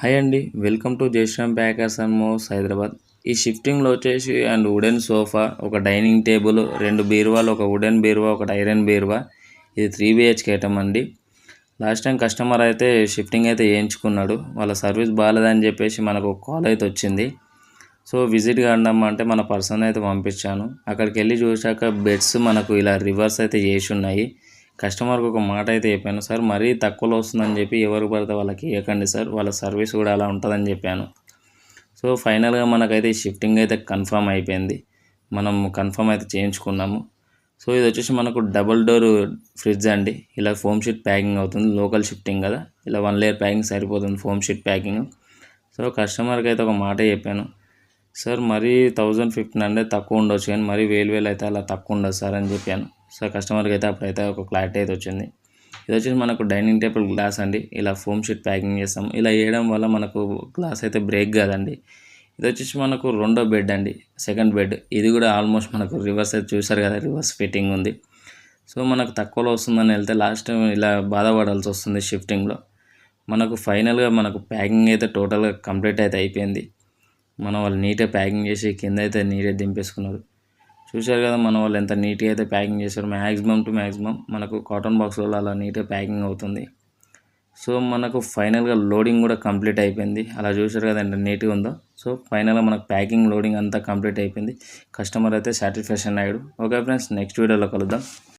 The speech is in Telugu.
హాయ్ అండి. Welcome to Jayashram packers and movers Hyderabad. ఈ షిఫ్టింగ్లో వచ్చేసి వుడెన్ సోఫా, ఒక డైనింగ్ టేబుల్, 2 బీరువాలు, ఒక వుడెన్ బీరువా, ఒకటి ఐరన్ బీరువా. ఇది 3 BHK ఐటమ్ అండి. లాస్ట్ టైం కస్టమర్ అయితే షిఫ్టింగ్ అయితే చేయించుకున్నాడు. వాళ్ళ సర్వీస్ బాగాలేదని చెప్పేసి మనకు కాల్ అయితే వచ్చింది. సో విజిట్ కాండమ్మా అంటే మన పర్సన్ అయితే పంపించాను. అక్కడికి వెళ్ళి చూశాక బెడ్స్ మనకు ఇలా రివర్స్ అయితే చేసి ఉన్నాయి. కస్టమర్కి ఒక మాట అయితే చెప్పాను, సార్ మరీ తక్కువలో వస్తుందని చెప్పి ఎవరు పడితే వాళ్ళకి ఇవ్వకండి సార్, వాళ్ళ సర్వీస్ కూడా అలా ఉంటుందని చెప్పాను. సో ఫైనల్గా మనకైతే ఈ షిఫ్టింగ్ అయితే కన్ఫర్మ్ అయిపోయింది. మనం కన్ఫర్మ్ అయితే చేయించుకున్నాము. సో ఇది వచ్చేసి మనకు డబుల్ డోర్ ఫ్రిడ్జ్ అండి. ఇలా ఫోమ్ షీట్ ప్యాకింగ్ అవుతుంది. లోకల్ షిఫ్టింగ్ కదా, ఇలా 1 లేయర్ ప్యాకింగ్ సరిపోతుంది ఫోమ్ షీట్ ప్యాకింగ్. సో కస్టమర్కి అయితే ఒక మాట చెప్పాను, సార్ మరీ 1500 తక్కువ ఉండొచ్చు కానీ మరీ 1000 అయితే అలా తక్కువ ఉండదు సార్ అని చెప్పాను. సో కస్టమర్కి అయితే అప్పుడైతే ఒక క్లారిటీ అయితే వచ్చింది. ఇది వచ్చేసి మనకు డైనింగ్ టేబుల్ గ్లాస్ అండి. ఇలా ఫోమ్ షీట్ ప్యాకింగ్ చేస్తాం. ఇలా వేయడం వల్ల మనకు గ్లాస్ అయితే బ్రేక్ కాదండి. ఇది వచ్చేసి మనకు రెండో బెడ్ అండి, సెకండ్ బెడ్. ఇది కూడా ఆల్మోస్ట్ మనకు రివర్స్ అయితే చూసారు కదా, రివర్స్ ఫిట్టింగ్ ఉంది. సో మనకు తక్కువలో వస్తుందని వెళ్తే లాస్ట్ టైం ఇలా బాధపడాల్సి వస్తుంది షిఫ్టింగ్లో. మనకు ఫైనల్గా మనకు ప్యాకింగ్ అయితే టోటల్గా కంప్లీట్ అయితే అయిపోయింది. మన వాళ్ళు నీట్గా ప్యాకింగ్ చేసి కింద అయితే నీట్గా దింపేసుకున్నారు. చూశారు కదా మన వాళ్ళు ఎంత నీట్గా అయితే ప్యాకింగ్ చేశారు. మ్యాక్సిమం టు మ్యాక్సిమం మనకు కాటన్ బాక్స్లో అలా నీట్గా ప్యాకింగ్ అవుతుంది. సో మనకు ఫైనల్గా లోడింగ్ కూడా కంప్లీట్ అయిపోయింది. అలా చూశారు కదా ఎంత నీట్గా ఉందో. సో ఫైనల్గా మనకు ప్యాకింగ్ లోడింగ్ అంతా కంప్లీట్ అయిపోయింది. కస్టమర్ అయితే సాటిస్ఫాక్షన్ అయ్యాడు. ఓకే ఫ్రెండ్స్, నెక్స్ట్ వీడియోలో కలుద్దాం.